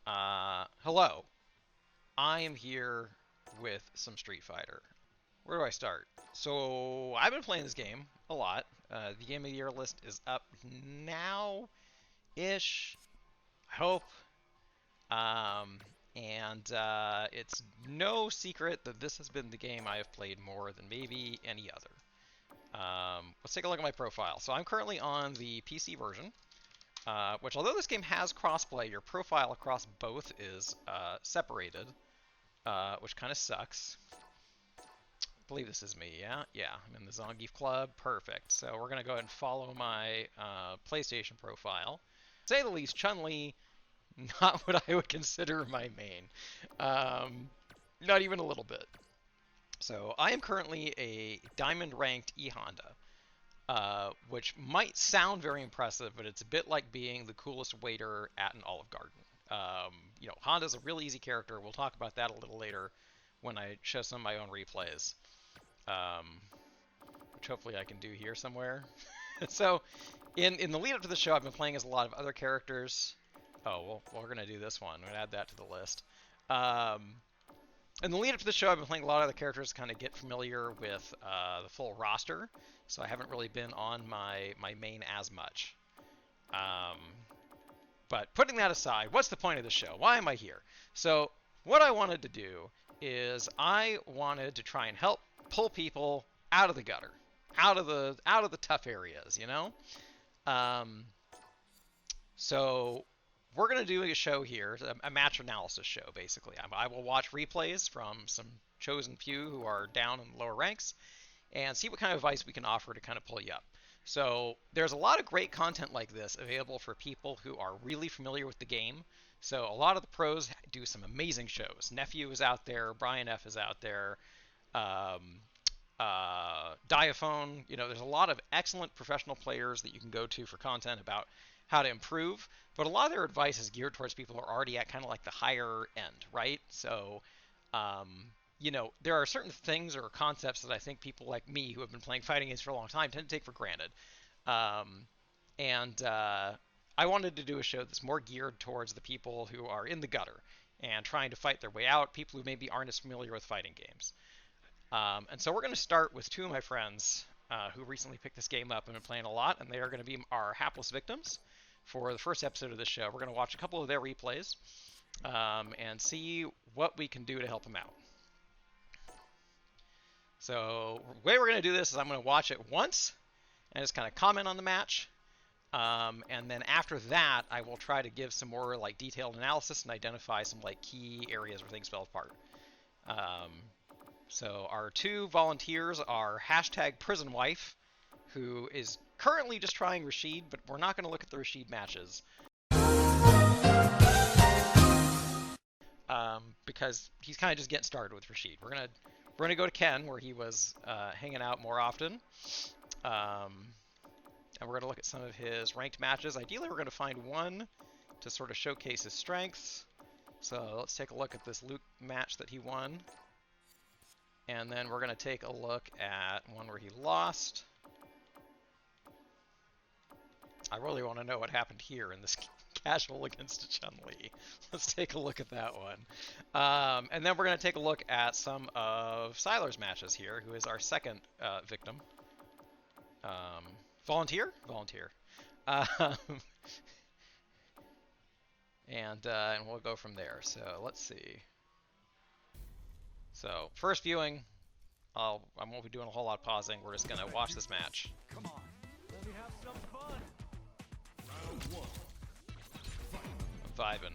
Hello. I am here with some Street Fighter. Where do I start? So, I've been playing this game a lot. The Game of the Year list is up now-ish, I hope. Um, and it's no secret that this has been the game I have played more than maybe any other. Let's take a look at my profile. So I'm currently on the PC version. Which, although this game has crossplay, your profile across both is separated, which kind of sucks. I believe this is me, yeah? Yeah, I'm in the Zangief Club. Perfect. So we're going to go ahead and follow my PlayStation profile. To say the least, Chun-Li, not what I would consider my main. Not even a little bit. So I am currently a diamond-ranked E-Honda. Which might sound very impressive, but it's a bit like being the coolest waiter at an Olive Garden. Honda's a really easy character. We'll talk about that a little later when I show some of my own replays, which hopefully I can do here somewhere. So, in the lead up to the show, I've been playing as a lot of other characters. Oh, well, we're going to do this one. I'm going to add that to the list. In the lead up to the show, I've been playing a lot of other characters to kind of get familiar with the full roster, so I haven't really been on my main as much. But putting that aside, what's the point of the show? Why am I here? So what I wanted to do is I wanted to try and help pull people out of the gutter, out of the tough areas, you know? So we're going to do a show here, a match analysis show, basically. I will watch replays from some chosen few who are down in lower ranks and see what kind of advice we can offer to kind of pull you up. So there's a lot of great content like this available for people who are really familiar with the game. So a lot of the pros do some amazing shows. Nephew is out there, Brian F is out there, Diaphone. There's a lot of excellent professional players that you can go to for content about how to improve, but a lot of their advice is geared towards people who are already at kind of like the higher end, right? So, there are certain things or concepts that I think people like me who have been playing fighting games for a long time tend to take for granted. And I wanted to do a show that's more geared towards the people who are in the gutter and trying to fight their way out, people who maybe aren't as familiar with fighting games. And so we're going to start with two of my friends who recently picked this game up and been playing a lot, and they are going to be our hapless victims for the first episode of this show. We're going to watch a couple of their replays and see what we can do to help them out. So the way we're going to do this is I'm going to watch it once and just kind of comment on the match. And then after that, I will try to give some more like detailed analysis and identify some like key areas where things fell apart. So our two volunteers are HastgPrisonWife, who is currently just trying Rashid, but we're not going to look at the Rashid matches. Because he's kind of just getting started with Rashid. We're gonna go to Ken, where he was hanging out more often. And we're gonna look at some of his ranked matches. Ideally, we're gonna find one to sort of showcase his strengths. So let's take a look at this Luke match that he won. And then we're going to take a look at one where he lost. I really want to know what happened here in this casual against Chun-Li. Let's take a look at that one. And then we're going to take a look at some of Siler's matches here, who is our second victim. Volunteer? Volunteer. And we'll go from there. So let's see. So, first viewing, I won't be doing a whole lot of pausing. We're just going to watch this match. Come on, let me have some fun. Round one. I'm vibing.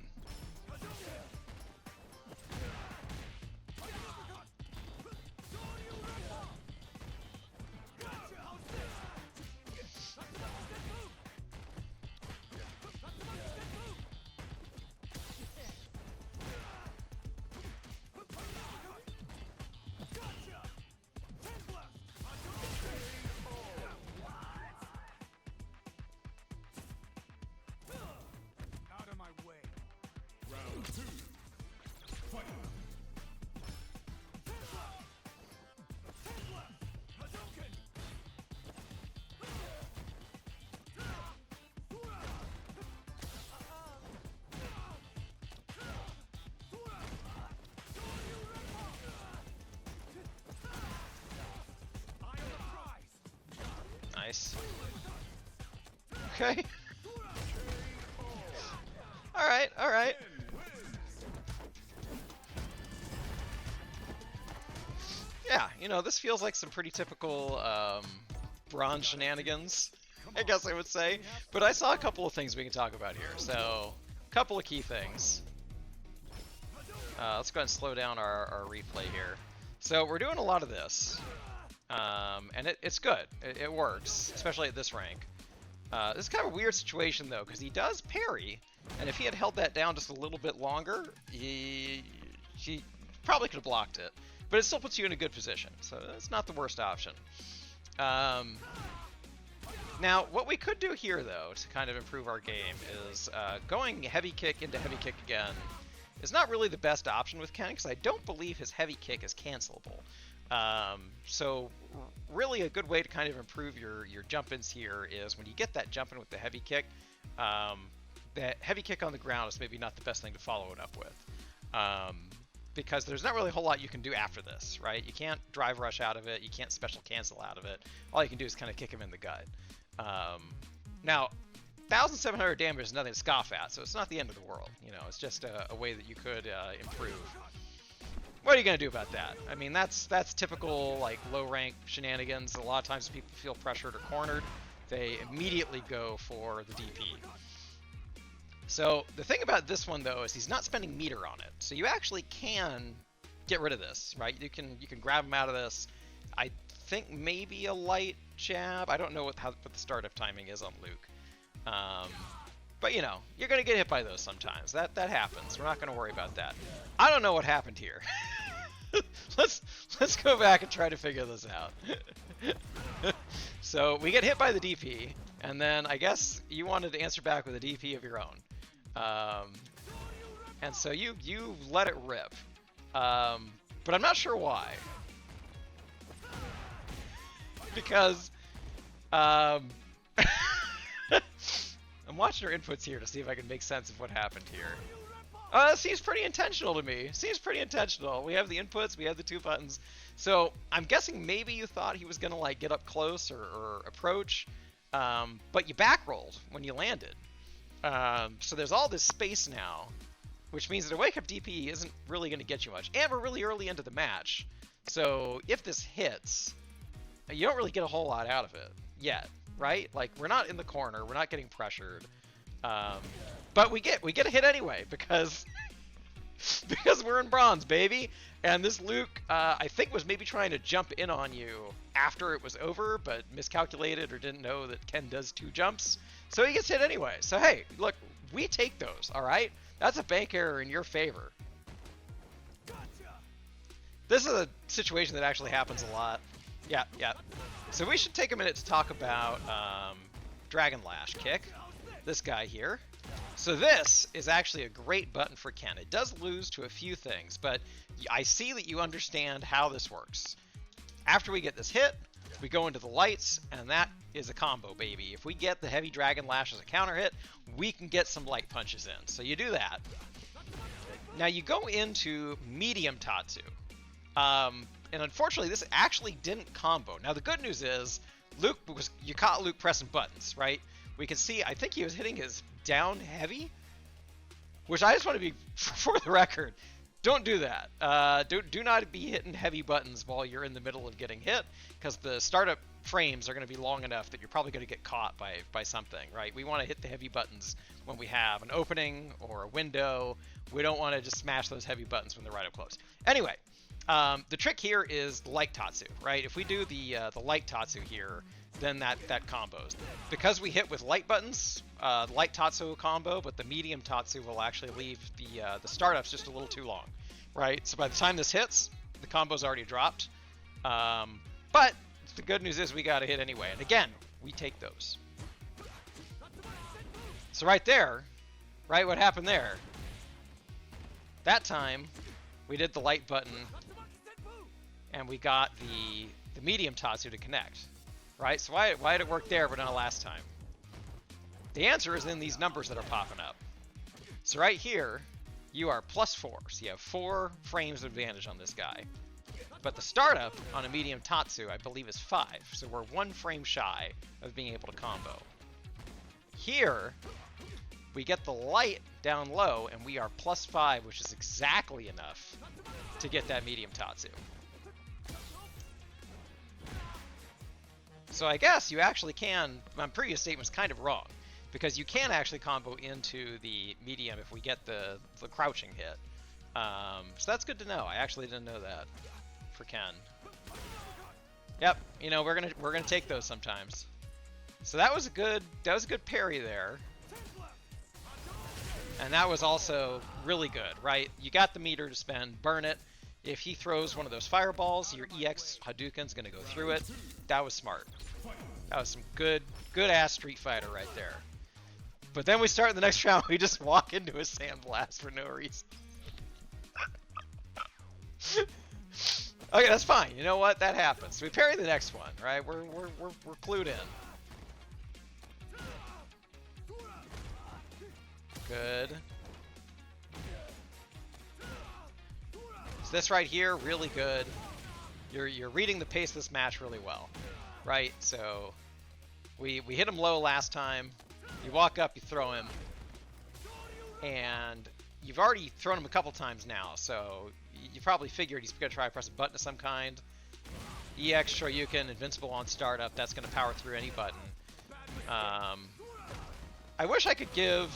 Out of my way. Nice. Okay. Alright, alright. Yeah, you know, this feels like some pretty typical bronze shenanigans, I guess I would say. But I saw a couple of things we can talk about here. So, a couple of key things. Let's go ahead and slow down our replay here. So we're doing a lot of this. And it's good. It works, especially at this rank. This is kind of a weird situation, though, because he does parry. And if he had held that down just a little bit longer, he probably could have blocked it. But it still puts you in a good position, so it's not the worst option. Now, what we could do here, though, to kind of improve our game is going heavy kick into heavy kick again is not really the best option with Ken, because I don't believe his heavy kick is cancelable. So really a good way to kind of improve your jump-ins here is when you get that jump-in with the heavy kick, that heavy kick on the ground is maybe not the best thing to follow it up with. Because there's not really a whole lot you can do after this, right? You can't drive rush out of it, you can't special cancel out of it. All you can do is kind of kick him in the gut. Now, 1,700 damage is nothing to scoff at, so it's not the end of the world. You know, it's just a way that you could improve. What are you gonna do about that? I mean, that's typical like low rank shenanigans. A lot of times people feel pressured or cornered, they immediately go for the DP. So the thing about this one though is he's not spending meter on it, so you actually can get rid of this, right? You can grab him out of this. I think maybe a light jab. I don't know what the startup timing is on Luke. But you know, you're gonna get hit by those sometimes. That happens. We're not gonna worry about that. I don't know what happened here. Let's go back and try to figure this out. So we get hit by the DP, and then I guess you wanted to answer back with a DP of your own. And so you let it rip. But I'm not sure why. Because I'm watching our inputs here to see if I can make sense of what happened here. Seems pretty intentional to me. Seems pretty intentional. We have the inputs, we have the two buttons. So I'm guessing maybe you thought he was gonna like get up close or approach, but you back rolled when you landed. So there's all this space now, which means that a wake up DP isn't really gonna get you much. And we're really early into the match. So if this hits, you don't really get a whole lot out of it yet, right? Like we're not in the corner, we're not getting pressured. But we get a hit anyway because we're in bronze, baby. And this Luke, I think, was maybe trying to jump in on you after it was over, but miscalculated or didn't know that Ken does 2 jumps. So he gets hit anyway. So hey, look, we take those, all right? That's a bank error in your favor. This is a situation that actually happens a lot. Yeah. So we should take a minute to talk about Dragon Lash Kick. This guy here. So this is actually a great button for Ken. It does lose to a few things, but I see that you understand how this works. After we get this hit, we go into the lights, and that is a combo, baby. If we get the heavy Dragon Lash as a counter hit, we can get some light punches in. So you do that. Now you go into medium Tatsu. And unfortunately, this actually didn't combo. Now the good news is, you caught Luke pressing buttons, right? We can see, I think he was hitting his down heavy, which I just want to be, for the record, don't do that. Do not be hitting heavy buttons while you're in the middle of getting hit, because the startup frames are going to be long enough that you're probably going to get caught by something, right? We want to hit the heavy buttons when we have an opening or a window. We don't want to just smash those heavy buttons when they're right up close. Anyway, the trick here is the light Tatsu, right? If we do the light Tatsu here, then that combos. Because we hit with light buttons, light Tatsu will combo, but the medium Tatsu will actually leave the startups just a little too long, right? So by the time this hits, the combo's already dropped. But the good news is we got to hit anyway. And again, we take those. So right there, right, what happened there? That time, we did the light button, and we got the medium Tatsu to connect. Right? So why did it work there but not last time? The answer is in these numbers that are popping up. So right here, you are +4. So you have 4 frames of advantage on this guy. But the startup on a medium Tatsu, I believe, is 5. So we're 1 frame shy of being able to combo. Here, we get the light down low, and we are +5, which is exactly enough to get that medium Tatsu. So I guess you actually can, my previous statement was kind of wrong, because you can actually combo into the medium if we get the crouching hit. So that's good to know. I actually didn't know that for Ken. Yep, you know, we're gonna take those sometimes. So that was a good parry there. And that was also really good, right? You got the meter to spend, burn it. If he throws one of those fireballs, your EX Hadouken's gonna go through it. That was smart. That was some good ass Street Fighter right there. But then we start in the next round, we just walk into a Sandblast for no reason. Okay, that's fine. You know what? That happens. We parry the next one, right? We're clued in. Good. So this right here, really good. You're reading the pace of this match really well, right? So we hit him low last time. You walk up, you throw him, and you've already thrown him a couple times now. So you probably figured he's gonna try to press a button of some kind. EX Shoryuken, invincible on startup. That's gonna power through any button. I wish I could give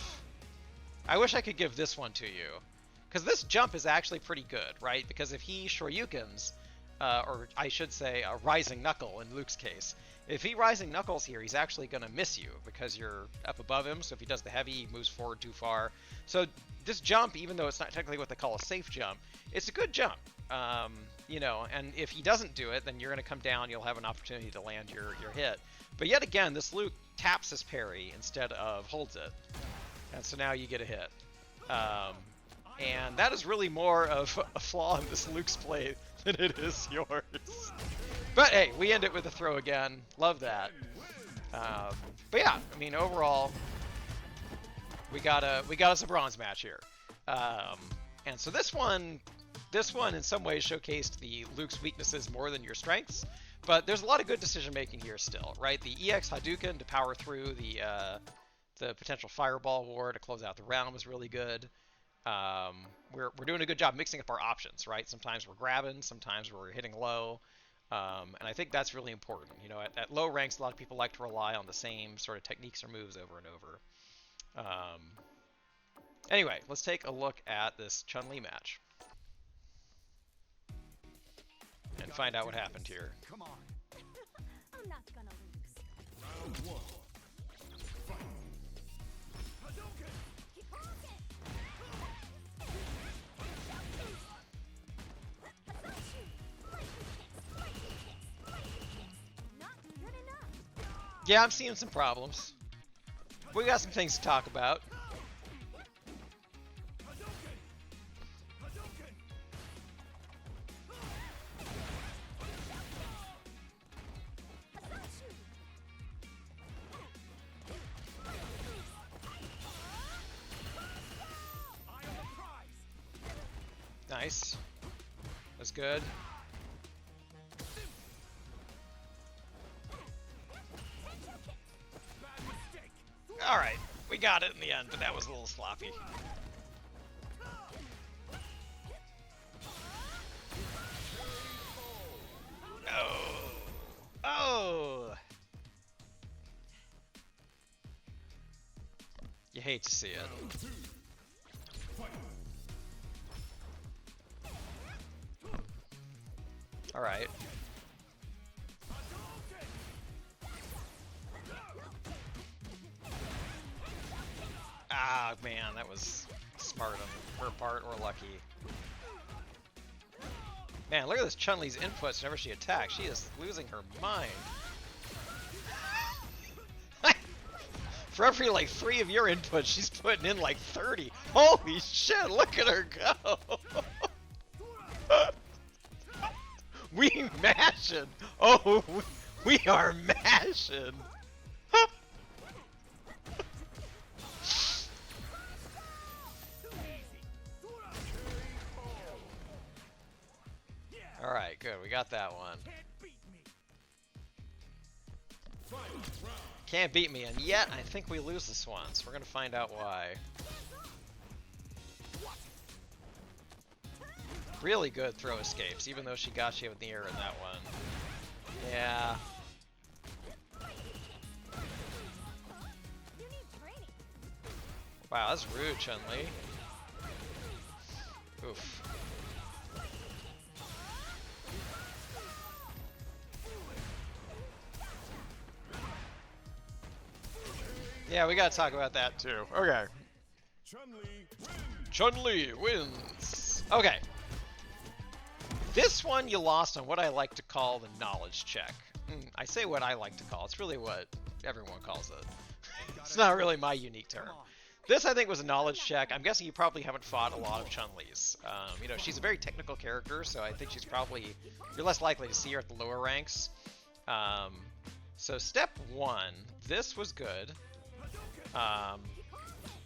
this one to you, because this jump is actually pretty good, right? Because if he Shoryukens, or I should say a Rising Knuckle in Luke's case, if he Rising Knuckles here, he's actually going to miss you because you're up above him, so if he does the heavy, he moves forward too far. So this jump, even though it's not technically what they call a safe jump, it's a good jump. You know, and if he doesn't do it, then you're going to come down, you'll have an opportunity to land your hit. But yet again, this Luke taps his parry instead of holds it. And so now you get a hit. And that is really more of a flaw in this Luke's play than it is yours. But hey, we end it with a throw again. Love that. But yeah, I mean, overall, we got us a bronze match here. And so this one in some ways showcased the Luke's weaknesses more than your strengths. But there's a lot of good decision making here still, right? The EX Hadouken to power through the potential fireball war to close out the round was really good. We're doing a good job mixing up our options, right? Sometimes we're grabbing, sometimes we're hitting low. And I think that's really important. You know, at low ranks, a lot of people like to rely on the same sort of techniques or moves over and over. Anyway, let's take a look at this Chun-Li match and find out what happened here. Come on. I'm not gonna lose. Round 1. Fight. Hadouken! Not good enough. Yeah, I'm seeing some problems. We got some things to talk about. Nice. That's good. Alright, we got it in the end, but that was a little sloppy. Oh! Oh! You hate to see it. Alright. Ah, man, that was smart on her part, or lucky. Man, look at this Chun-Li's inputs whenever she attacks. She is losing her mind. For every, like, 3 of your inputs, she's putting in, like, 30. Holy shit, look at her go! We mashing! Oh, we are mashing! All right, good. We got that one. Can't beat me, and yet I think we lose this one, so we're gonna find out why. Really good throw escapes, even though she got you in the air in that one. Yeah. You need training. Wow, that's rude, Chun-Li. Oof. Yeah, we gotta talk about that too. Okay. Chun-Li wins. Okay. This one you lost on what I like to call the knowledge check. I say what I like to call. It's really what everyone calls it. It's not really my unique term. This, I think, was a knowledge check. I'm guessing you probably haven't fought a lot of Chun-Li's. You know, she's a very technical character, so I think she's probably... You're less likely to see her at the lower ranks. So step one, this was good.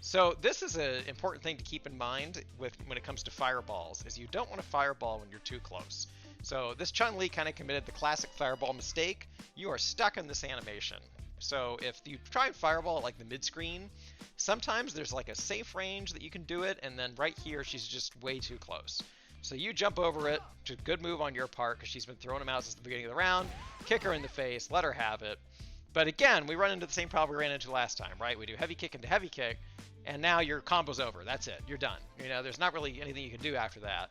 So this is an important thing to keep in mind when it comes to fireballs, is you don't want to fireball when you're too close. So this Chun-Li kind of committed the classic fireball mistake. You are stuck in this animation. So if you try and fireball at like the mid-screen, sometimes there's like a safe range that you can do it, and then right here she's just way too close. So you jump over it, which is a good move on your part because she's been throwing them out since the beginning of the round, kick her in the face, let her have it. But again, we run into the same problem we ran into last time, right? We do heavy kick into heavy kick, and now your combo's over. That's it. You're done. You know, there's not really anything you can do after that.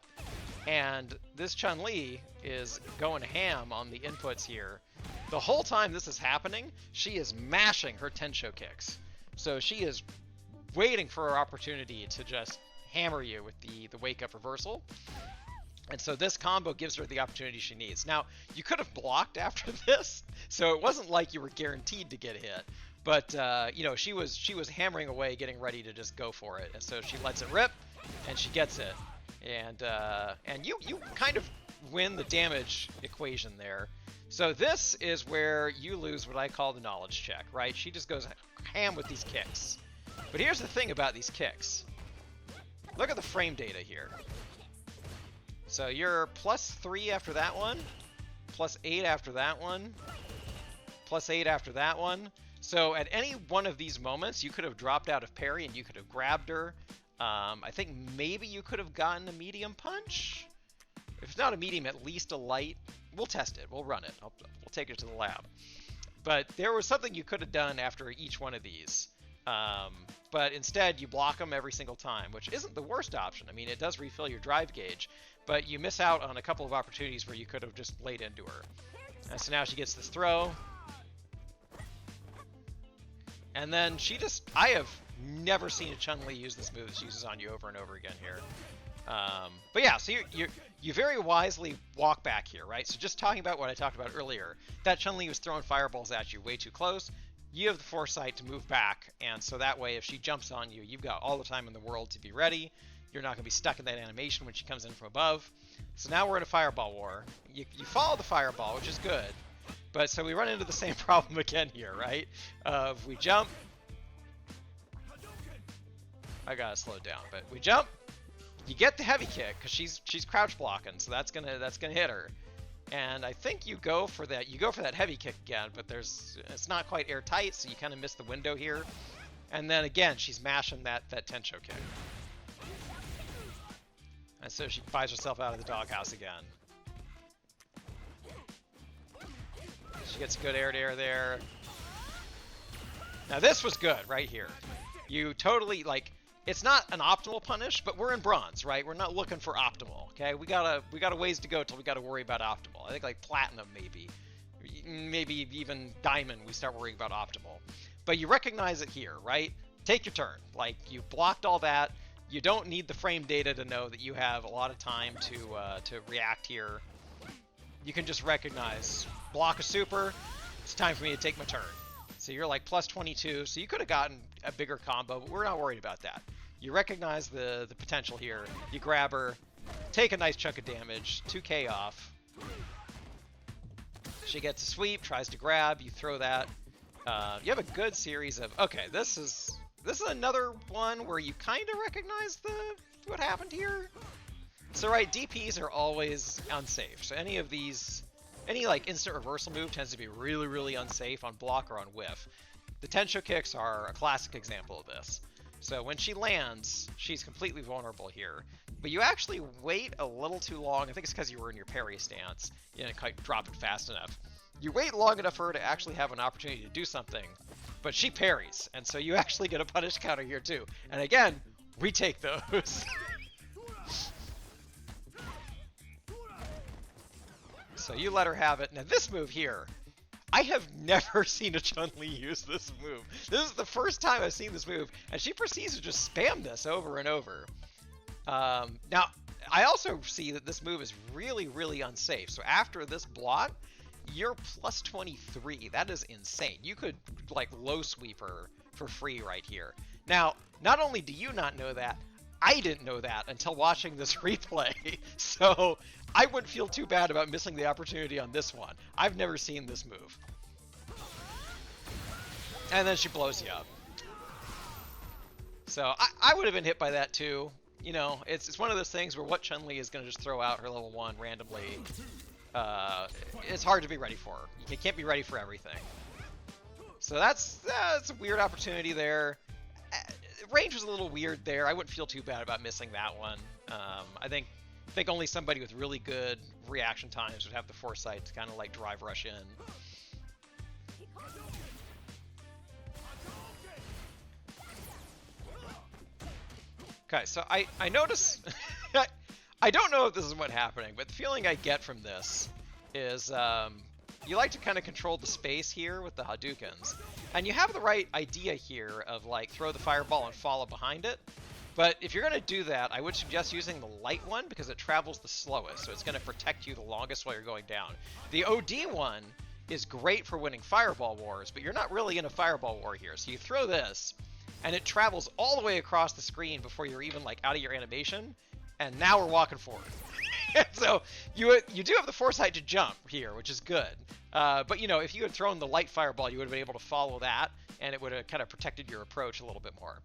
And this Chun-Li is going ham on the inputs here. The whole time this is happening, she is mashing her Tensho kicks. So she is waiting for her opportunity to just hammer you with the wake-up reversal. And so this combo gives her the opportunity she needs. Now, you could have blocked after this, so it wasn't like you were guaranteed to get hit. But, you know, she was hammering away, getting ready to just go for it. And so she lets it rip, and she gets it. And you kind of win the damage equation there. So this is where you lose what I call the knowledge check, right? She just goes ham with these kicks. But here's the thing about these kicks. Look at the frame data here. So you're +3 after that one, +8 after that one, +8 after that one. So at any one of these moments, you could have dropped out of parry and you could have grabbed her. I think maybe you could have gotten a medium punch. If it's not a medium, at least a light. We'll test it. We'll run it. We'll take it to the lab. But there was something you could have done after each one of these. But instead, you block them every single time, which isn't the worst option. I mean, it does refill your drive gauge, but you miss out on a couple of opportunities where you could have just laid into her. And so now she gets this throw. And then she just... I have never seen a Chun-Li use this move that she uses on you over and over again here. But yeah, so you very wisely walk back here, right? So just talking about what I talked about earlier, that Chun-Li was throwing fireballs at you way too close. You have the foresight to move back, and so that way if she jumps on you, you've got all the time in the world to be ready. You're not going to be stuck in that animation when she comes in from above. So now we're in a fireball war. You follow the fireball, which is good. But so we run into the same problem again here, right? We jump. I gotta slow down, but we jump. You get the heavy kick because she's crouch blocking, so that's gonna hit her. And I think you go for that. You go for that heavy kick again, but it's not quite airtight, so you kind of miss the window here. And then again, she's mashing that Tensho kick. And so she buys herself out of the doghouse again. She gets a good air to air there. Now this was good right here. You totally, like, it's not an optimal punish, but we're in bronze, right? We're not looking for optimal, okay? We got a ways to go till we got to worry about optimal. I think like platinum maybe even diamond we start worrying about optimal. But you recognize it here, right? Take your turn. Like, you blocked all that. You don't need the frame data to know that you have a lot of time to react here. You can just recognize, block a super, it's time for me to take my turn. So you're like +22, so you could have gotten a bigger combo, but we're not worried about that. You recognize the potential here. You grab her, take a nice chunk of damage, 2k off. She gets a sweep, tries to grab, you throw that. You have a good series of... Okay, this is another one where you kind of recognize what happened here. So right, DPs are always unsafe. So any of these, any like instant reversal move tends to be really, really unsafe on block or on whiff. The Tensho kicks are a classic example of this. So when she lands, she's completely vulnerable here. But you actually wait a little too long. I think it's because you were in your parry stance. You didn't quite drop it fast enough. You wait long enough for her to actually have an opportunity to do something, but she parries, and so you actually get a punish counter here too. And again, we take those. So you let her have it. Now this move here, I have never seen a Chun-Li use this move. This is the first time I've seen this move, and she proceeds to just spam this over and over. Now, I also see that this move is really, really unsafe. So after this block, you're plus 23. That is insane. You could, like, low sweep her for free right here. Now, not only do you not know that, I didn't know that until watching this replay. So I wouldn't feel too bad about missing the opportunity on this one. I've never seen this move. And then she blows you up. So I would have been hit by that too. You know, it's one of those things where what Chun-Li is going to just throw out her level 1 randomly, it's hard to be ready for. You can't be ready for everything. So that's a weird opportunity there. Range was a little weird there. I wouldn't feel too bad about missing that one. I think only somebody with really good reaction times would have the foresight to kind of like drive rush in. Okay, so I notice, I don't know if this is what's happening, but the feeling I get from this is you like to kind of control the space here with the Hadoukens. And you have the right idea here of like throw the fireball and follow behind it. But if you're going to do that, I would suggest using the light one because it travels the slowest. So it's going to protect you the longest while you're going down. The OD one is great for winning fireball wars, but you're not really in a fireball war here. So you throw this, and it travels all the way across the screen before you're even like out of your animation. And now we're walking forward. So you do have the foresight to jump here, which is good. But you know, if you had thrown the light fireball, you would have been able to follow that, and it would have kind of protected your approach a little bit more.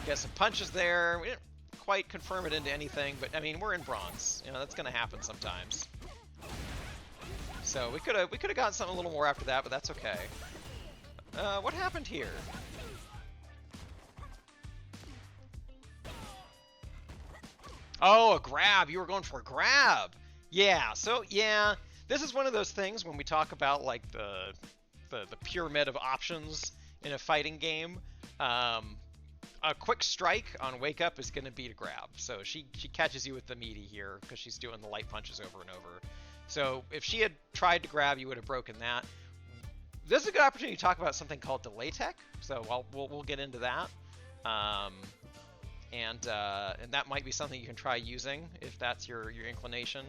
Get some punches there. We didn't quite confirm it into anything, but I mean, we're in bronze. You know, that's going to happen sometimes. So we could have gotten something a little more after that, but that's okay. What happened here? Oh, a grab. You were going for a grab. Yeah, so yeah, this is one of those things when we talk about like the pyramid of options in a fighting game. A quick strike on wake up is going to be a grab. So she catches you with the meaty here because she's doing the light punches over and over. So if she had tried to grab, you would have broken that. This is a good opportunity to talk about something called delay tech. So we'll get into that. And that might be something you can try using if that's your inclination.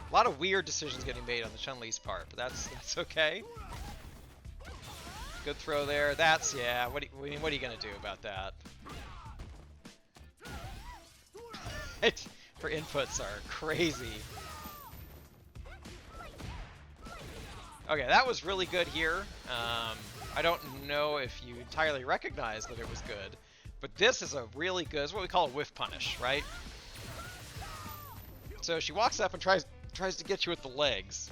A lot of weird decisions getting made on the Chun-Li's part, but that's okay. Good throw there. That's, yeah, what are you gonna do about that? Her inputs are crazy. Okay, that was really good here. I don't know if you entirely recognize that it was good, but this is a really good, it's what we call a whiff punish, right? So she walks up and tries to get you with the legs,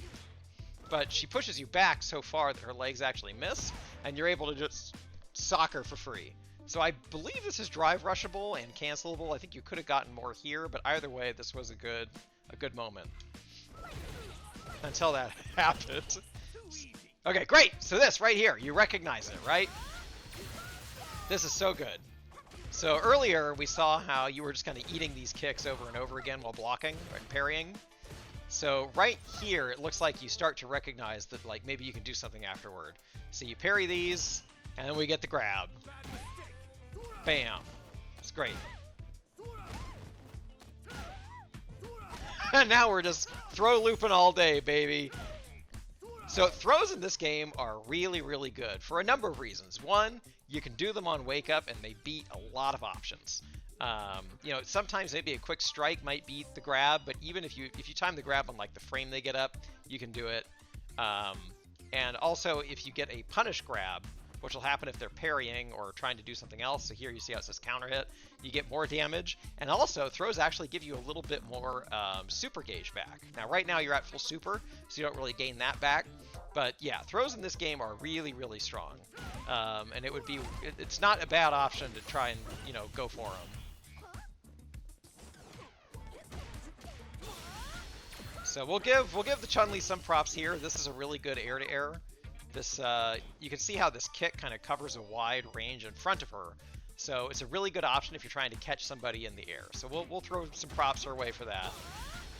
but she pushes you back so far that her legs actually miss, and you're able to just sock her for free. So I believe this is drive rushable and cancelable. I think you could have gotten more here, but either way, this was a good moment. Until that happened. Okay, great. So this right here, you recognize it, right? This is so good. So earlier we saw how you were just kind of eating these kicks over and over again while blocking and parrying. So right here, it looks like you start to recognize that like maybe you can do something afterward. So you parry these, and then we get the grab. Bam. It's great. And now we're just throw looping all day, baby. So throws in this game are really, really good for a number of reasons. One, you can do them on wake up and they beat a lot of options. You know, sometimes maybe a quick strike might beat the grab, but even if you time the grab on like the frame they get up, you can do it. And also if you get a punish grab, which will happen if they're parrying or trying to do something else. So here you see how it says counter hit. You get more damage, and also throws actually give you a little bit more super gauge back. Now right now you're at full super, so you don't really gain that back. But yeah, throws in this game are really, really strong. And it would be, it's not a bad option to try and, you know, go for them. So we'll give the Chun-Li some props here. This is a really good air-to-air. This you can see how this kick kind of covers a wide range in front of her. So it's a really good option if you're trying to catch somebody in the air. So we'll throw some props her way for that.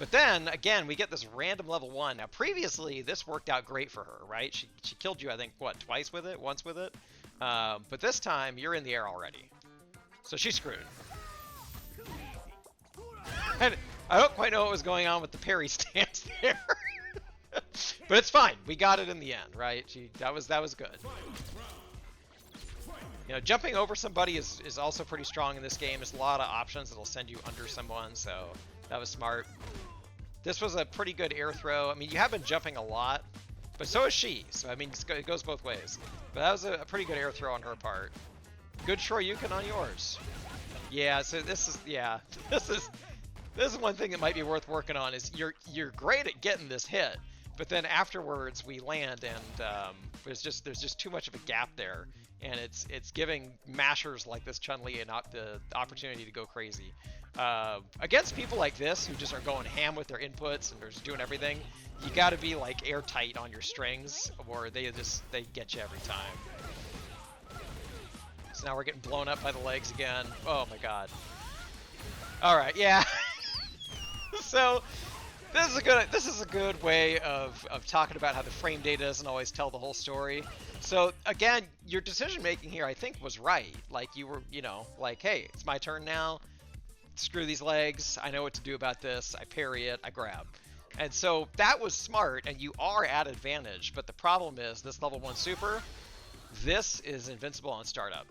But then, again, we get this random level 1. Now, previously, this worked out great for her, right? She killed you, I think, what, twice with it? Once with it? But this time, you're in the air already. So she's screwed. And I don't quite know what was going on with the parry stance there. But it's fine. We got it in the end, right? That was good. You know, jumping over somebody is also pretty strong in this game. There's a lot of options that'll send you under someone, so that was smart. This was a pretty good air throw. I mean, you have been jumping a lot, but so is she. So, I mean, it goes both ways. But that was a pretty good air throw on her part. Good Shoryuken on yours. Yeah, so this is one thing that might be worth working on is you're great at getting this hit, but then afterwards we land and there's just too much of a gap there, and it's giving mashers like this Chun-Li the opportunity to go crazy. Against people like this who just are going ham with their inputs and they're just doing everything, you got to be like airtight on your strings, or they get you every time. So now we're getting blown up by the legs again. Oh my god. All right, yeah. So this is a good way of talking about how the frame data doesn't always tell the whole story. So again, your decision making here I think was right. Like you were, you know, like, hey, it's my turn now. Screw these legs. I know what to do about this. I parry it. I grab. And so that was smart, and you are at advantage. But the problem is this level 1 super, this is invincible on startup.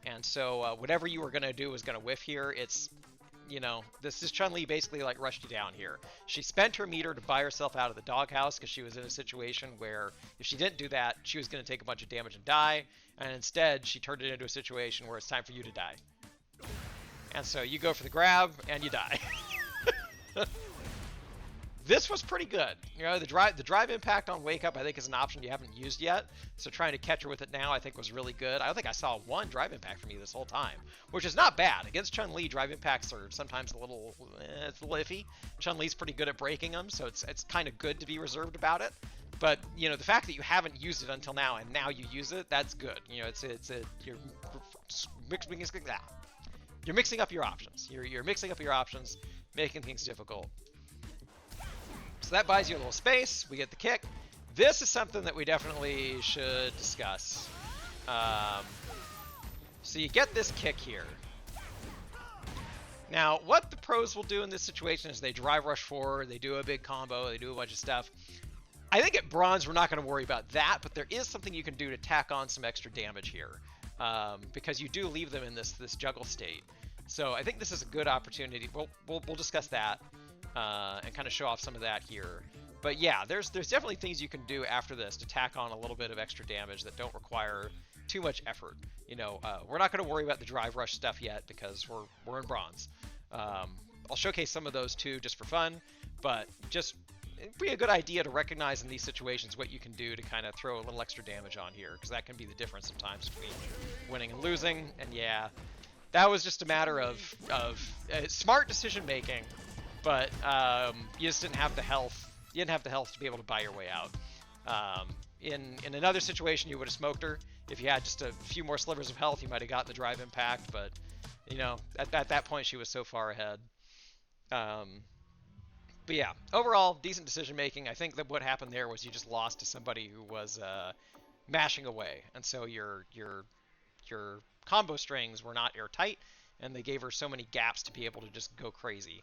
And so whatever you were going to do was going to whiff here. It's, you know, this is Chun-Li basically like rushed you down here. She spent her meter to buy herself out of the doghouse because she was in a situation where if she didn't do that, she was going to take a bunch of damage and die. And instead, she turned it into a situation where it's time for you to die. And so you go for the grab and you die. This was pretty good. You know, the drive impact on wake up I think is an option you haven't used yet. So trying to catch her with it now I think was really good. I don't think I saw one drive impact from you this whole time, which is not bad. Against Chun-Li, drive impacts are sometimes it's a little iffy. Chun-Li's pretty good at breaking them, so it's kind of good to be reserved about it. But you know, the fact that you haven't used it until now and now you use it, that's good. You know, you're mixing up your options. You're mixing up your options, making things difficult. So that buys you a little space. We get the kick. This is something that we definitely should discuss. So you get this kick here. Now, what the pros will do in this situation is they drive rush forward, they do a big combo, they do a bunch of stuff. I think at bronze we're not going to worry about that, but there is something you can do to tack on some extra damage here, because you do leave them in this juggle state. So I think this is a good opportunity. We'll discuss that and kind of show off some of that here. But yeah, there's definitely things you can do after this to tack on a little bit of extra damage that don't require too much effort. You know, we're not going to worry about the drive rush stuff yet because we're in bronze. I'll showcase some of those too just for fun, but just it'd be a good idea to recognize in these situations what you can do to kind of throw a little extra damage on here, because that can be the difference sometimes between winning and losing. And yeah, that was just a matter of smart decision making, but you just didn't have the health. You didn't have the health to be able to buy your way out. In another situation, you would have smoked her. If you had just a few more slivers of health, you might have gotten the drive impact. But you know, at that point, she was so far ahead. But yeah, overall, decent decision making. I think that what happened there was you just lost to somebody who was mashing away, and so your combo strings were not airtight, and they gave her so many gaps to be able to just go crazy.